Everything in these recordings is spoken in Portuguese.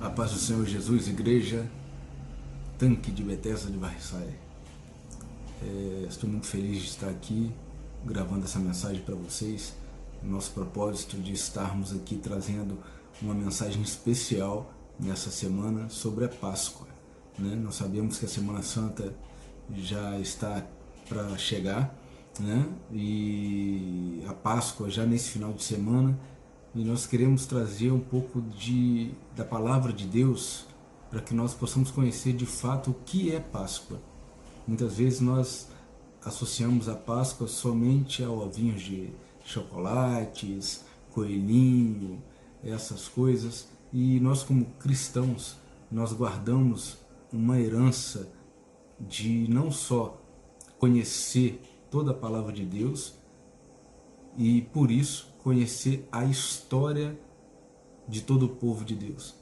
A paz do Senhor Jesus, igreja, tanque de Bethesda de Varriçai. Estou muito feliz de estar aqui gravando essa mensagem para vocês. Nosso propósito de estarmos aqui trazendo uma mensagem especial nessa semana sobre a Páscoa, né? Nós sabemos que a Semana Santa já está para chegar, né? E a Páscoa já nesse final de semana, e nós queremos trazer um pouco da palavra de Deus para que nós possamos conhecer de fato o que é Páscoa. Muitas vezes nós associamos a Páscoa somente a ovinhos de chocolates, coelhinho, essas coisas, e nós como cristãos, nós guardamos uma herança de não só conhecer toda a palavra de Deus, e por isso conhecer a história de todo o povo de Deus.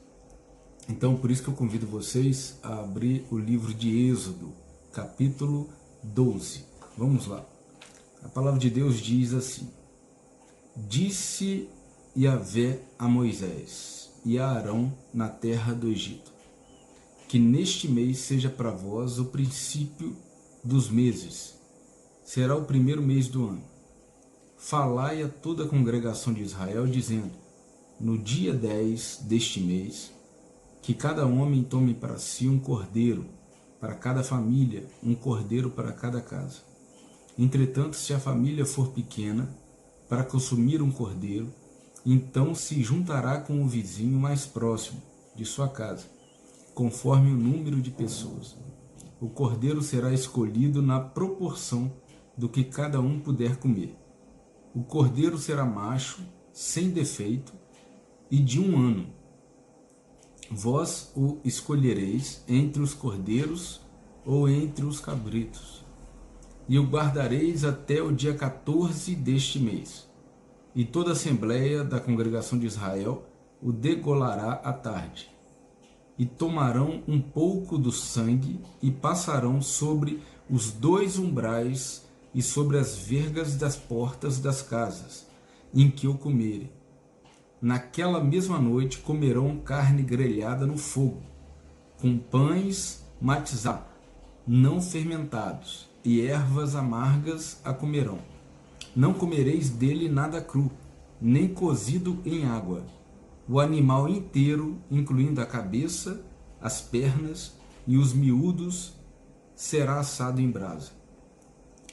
Então, por isso que eu convido vocês a abrir o livro de Êxodo, capítulo 12. Vamos lá. A palavra de Deus diz assim: Disse Yahvé a Moisés e a Arão na terra do Egito, que neste mês seja para vós o princípio dos meses, será o primeiro mês do ano. Falai a toda a congregação de Israel, dizendo: no dia 10 deste mês, que cada homem tome para si um cordeiro, para cada família, um cordeiro para cada casa. Entretanto, se a família for pequena, para consumir um cordeiro, então se juntará com o vizinho mais próximo de sua casa, conforme o número de pessoas. O cordeiro será escolhido na proporção do que cada um puder comer. O cordeiro será macho, sem defeito, e de 1 ano. Vós o escolhereis entre os cordeiros ou entre os cabritos, e o guardareis até o dia 14 deste mês. E toda a assembleia da congregação de Israel o degolará à tarde. E tomarão um pouco do sangue e passarão sobre os 2 umbrais e sobre as vergas das portas das casas, em que o comerem. Naquela mesma noite comerão carne grelhada no fogo, com pães matizá, não fermentados, e ervas amargas a comerão. Não comereis dele nada cru, nem cozido em água. O animal inteiro, incluindo a cabeça, as pernas e os miúdos, será assado em brasa.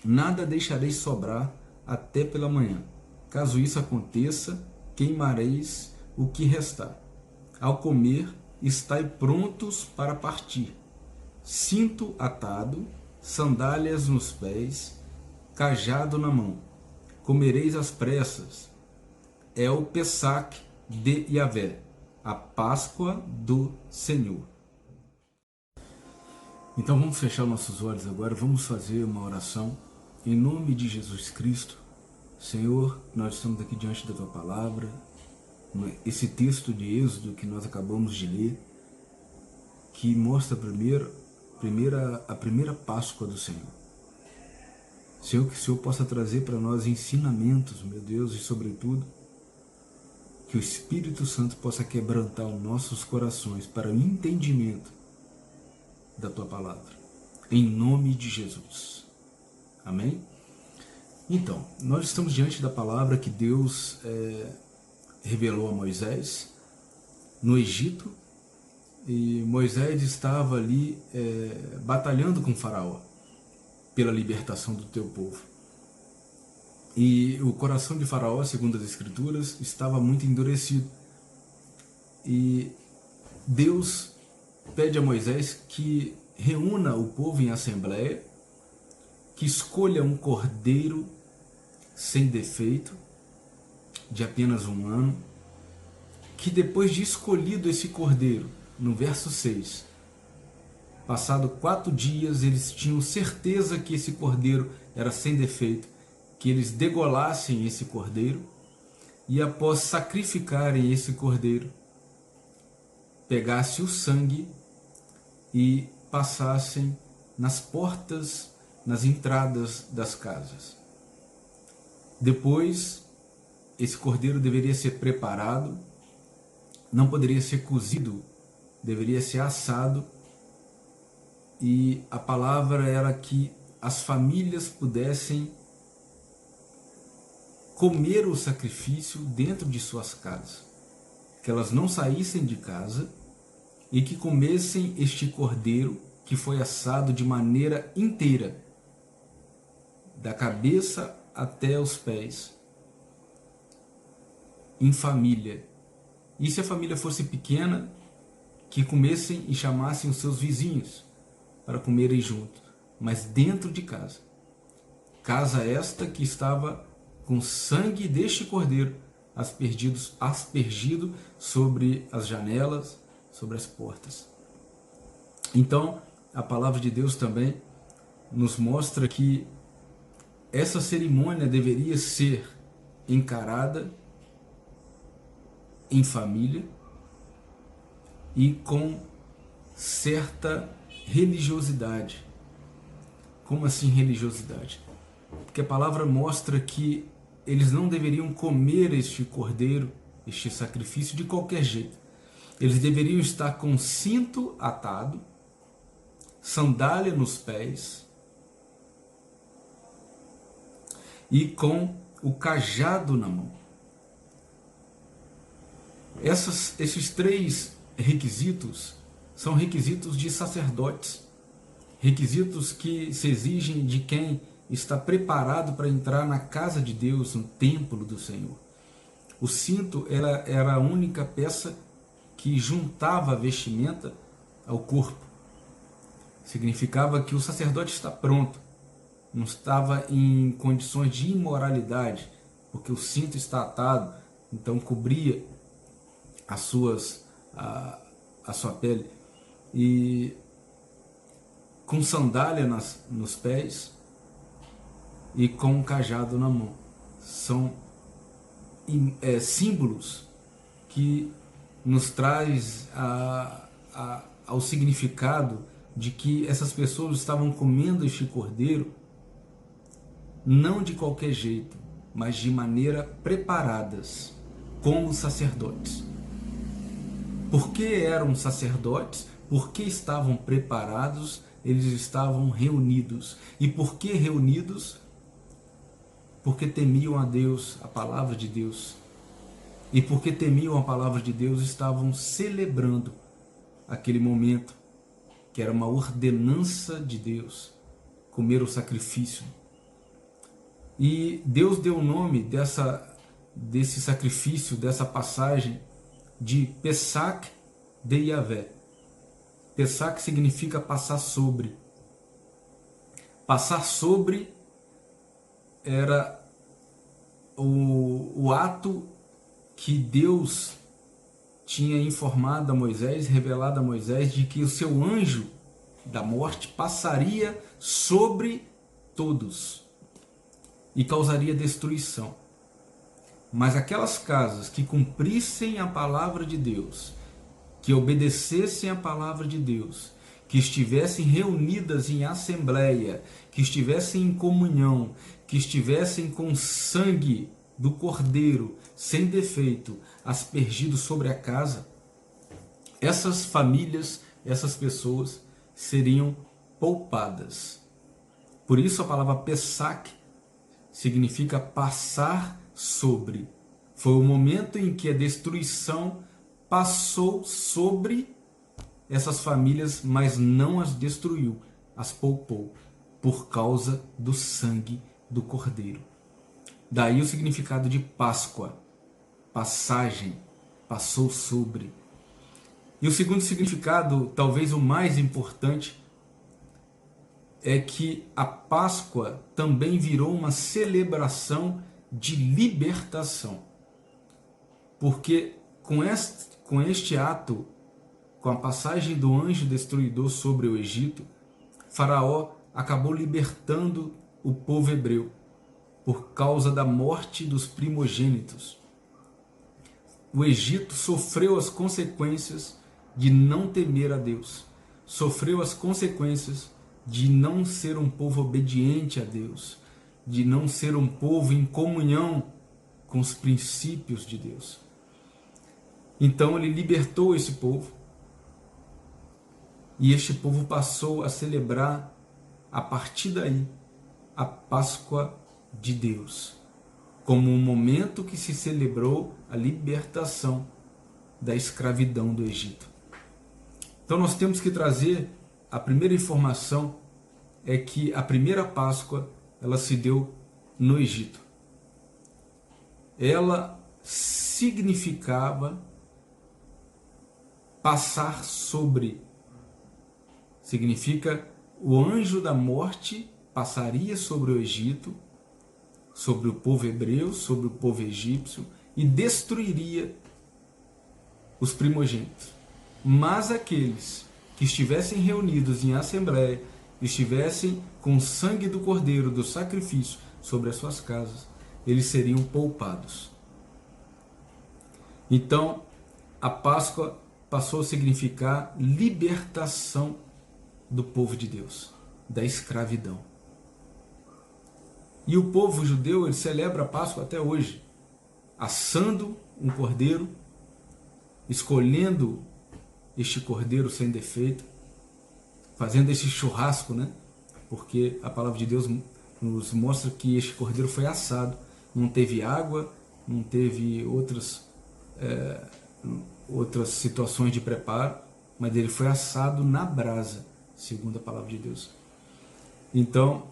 Nada deixareis sobrar até pela manhã. Caso isso aconteça, queimareis o que restar. Ao comer, estai prontos para partir. Cinto atado, sandálias nos pés, cajado na mão. Comereis às pressas. É o Pessac de Yahvé, a Páscoa do Senhor. Então vamos fechar nossos olhos agora, vamos fazer uma oração em nome de Jesus Cristo. Senhor, nós estamos aqui diante da Tua Palavra, esse texto de Êxodo que nós acabamos de ler, que mostra a primeira Páscoa do Senhor. Senhor, que o Senhor possa trazer para nós ensinamentos, meu Deus, e sobretudo, que o Espírito Santo possa quebrantar os nossos corações para o entendimento da Tua Palavra. Em nome de Jesus. Amém? Então, nós estamos diante da palavra que Deus revelou a Moisés no Egito, e Moisés estava ali batalhando com Faraó pela libertação do teu povo. E o coração de Faraó, segundo as Escrituras, estava muito endurecido. E Deus pede a Moisés que reúna o povo em assembleia, que escolha um cordeiro sem defeito, de apenas 1 ano, que depois de escolhido esse cordeiro, no verso 6, passado 4 dias, eles tinham certeza que esse cordeiro era sem defeito, que eles degolassem esse cordeiro, e após sacrificarem esse cordeiro, pegasse o sangue e passassem nas portas, nas entradas das casas. Depois, esse cordeiro deveria ser preparado, não poderia ser cozido deveria ser assado, e a palavra era que as famílias pudessem comer o sacrifício dentro de suas casas, que elas não saíssem de casa e que comessem este cordeiro que foi assado de maneira inteira, da cabeça até os pés, em família. E se a família fosse pequena, que comessem e chamassem os seus vizinhos para comerem junto, mas dentro de casa. Casa esta que estava com sangue deste cordeiro aspergido sobre as janelas, sobre as portas. Então, a palavra de Deus também nos mostra que essa cerimônia deveria ser encarada em família e com certa religiosidade. Como assim religiosidade? Porque a palavra mostra que eles não deveriam comer este cordeiro, este sacrifício, de qualquer jeito. Eles deveriam estar com cinto atado, sandália nos pés e com o cajado na mão. Esses três requisitos são requisitos de sacerdotes, requisitos que se exigem de quem está preparado para entrar na casa de Deus, no templo do Senhor. O cinto era a única peça que juntava a vestimenta ao corpo. Significava que o sacerdote está pronto, não estava em condições de imoralidade, porque o cinto está atado, então cobria a sua pele, e com sandália nos pés e com um cajado na mão. São símbolos que nos traz ao significado de que essas pessoas estavam comendo este cordeiro não de qualquer jeito, mas de maneira preparadas, como sacerdotes. Por que eram sacerdotes? Por que estavam preparados? Eles estavam reunidos. E por que reunidos? Porque temiam a Deus, a palavra de Deus. E porque temiam a palavra de Deus, estavam celebrando aquele momento, que era uma ordenança de Deus, comer o sacrifício. E Deus deu o nome desse sacrifício, dessa passagem, de Pesach de Yahvé. Pesach significa passar sobre. Passar sobre era o ato que Deus tinha informado a Moisés, revelado a Moisés, de que o seu anjo da morte passaria sobre todos e causaria destruição. Mas aquelas casas que cumprissem a palavra de Deus, que obedecessem a palavra de Deus, que estivessem reunidas em assembleia, que estivessem em comunhão, que estivessem com sangue do cordeiro, sem defeito, aspergido sobre a casa, essas famílias, essas pessoas seriam poupadas. Por isso a palavra Pesach significa passar sobre. Foi o momento em que a destruição passou sobre essas famílias, mas não as destruiu, as poupou, por causa do sangue do Cordeiro. Daí o significado de Páscoa, passagem, passou sobre. E o segundo significado, talvez o mais importante, é que a Páscoa também virou uma celebração de libertação. Porque com este ato, com a passagem do anjo destruidor sobre o Egito, Faraó acabou libertando o povo hebreu por causa da morte dos primogênitos. O Egito sofreu as consequências de não temer a Deus, sofreu as consequências de não ser um povo obediente a Deus, de não ser um povo em comunhão com os princípios de Deus. Então ele libertou esse povo E este povo passou a celebrar, a partir daí, a Páscoa de Deus, como um momento que se celebrou a libertação da escravidão do Egito. Então nós temos que trazer, a primeira informação é que a primeira Páscoa ela se deu no Egito. Ela significava passar sobre, significa o anjo da morte passaria sobre o Egito, sobre o povo hebreu, sobre o povo egípcio e destruiria os primogênitos. Mas aqueles que estivessem reunidos em assembleia, estivessem com o sangue do cordeiro, do sacrifício, sobre as suas casas, eles seriam poupados. Então, a Páscoa passou a significar libertação do povo de Deus, da escravidão. E o povo judeu, ele celebra a Páscoa até hoje, assando um cordeiro, escolhendo este cordeiro sem defeito, fazendo este churrasco, né? Porque a palavra de Deus nos mostra que este cordeiro foi assado, não teve água, não teve outras situações de preparo, mas ele foi assado na brasa, segundo a palavra de Deus. Então,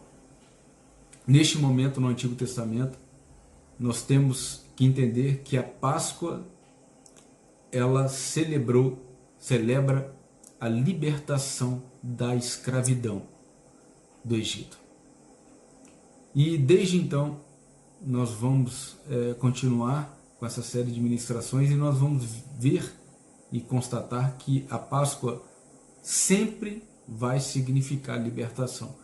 neste momento no Antigo Testamento, nós temos que entender que a Páscoa ela celebra a libertação da escravidão do Egito. E desde então nós vamos continuar com essa série de ministrações e nós vamos ver e constatar que a Páscoa sempre vai significar libertação,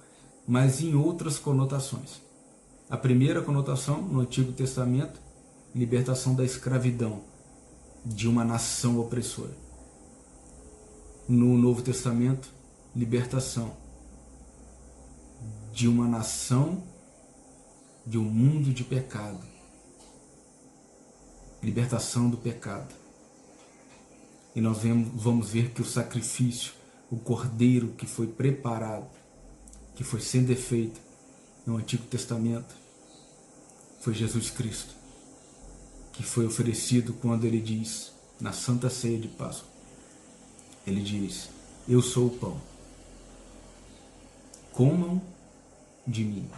mas em outras conotações. A primeira conotação no Antigo Testamento, libertação da escravidão de uma nação opressora. No Novo Testamento, libertação de uma nação, de um mundo de pecado. Libertação do pecado. E nós vamos ver que o sacrifício, o cordeiro que foi preparado, que foi sem defeito no Antigo Testamento, foi Jesus Cristo, que foi oferecido quando ele diz, na Santa Ceia de Páscoa, ele diz: eu sou o pão, comam de mim,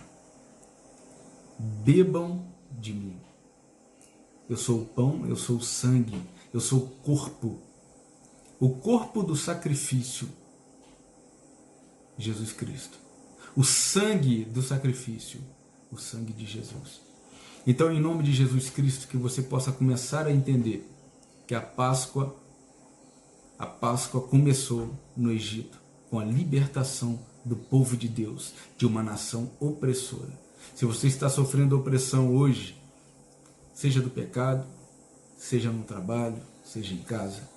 bebam de mim. Eu sou o pão, eu sou o sangue, eu sou o corpo do sacrifício, Jesus Cristo. O sangue do sacrifício, o sangue de Jesus. Então, em nome de Jesus Cristo, que você possa começar a entender que a Páscoa começou no Egito, com a libertação do povo de Deus, de uma nação opressora. Se você está sofrendo opressão hoje, seja do pecado, seja no trabalho, seja em casa,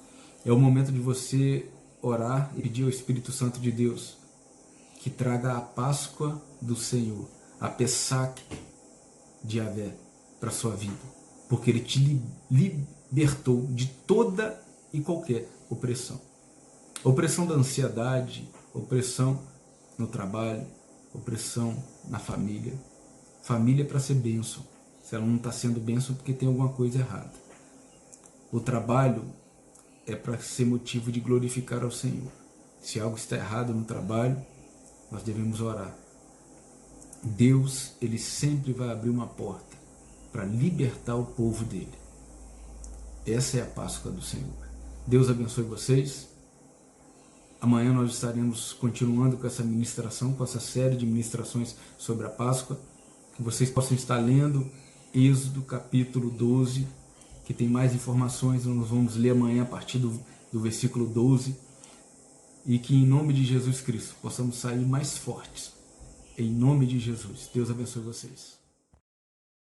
é o momento de você orar e pedir ao Espírito Santo de Deus que traga a Páscoa do Senhor, a Pessac de Yahvé para a sua vida, porque Ele te libertou de toda e qualquer opressão. Opressão da ansiedade, opressão no trabalho, opressão na família. Família é para ser bênção. Se ela não está sendo bênção, porque tem alguma coisa errada. O trabalho é para ser motivo de glorificar ao Senhor. Se algo está errado no trabalho, nós devemos orar. Deus, Ele sempre vai abrir uma porta para libertar o povo dele. Essa é a Páscoa do Senhor. Deus abençoe vocês. Amanhã nós estaremos continuando com essa ministração, com essa série de ministrações sobre a Páscoa. Que vocês possam estar lendo Êxodo capítulo 12, que tem mais informações. Nós vamos ler amanhã a partir do versículo 12. E que em nome de Jesus Cristo possamos sair mais fortes. Em nome de Jesus. Deus abençoe vocês.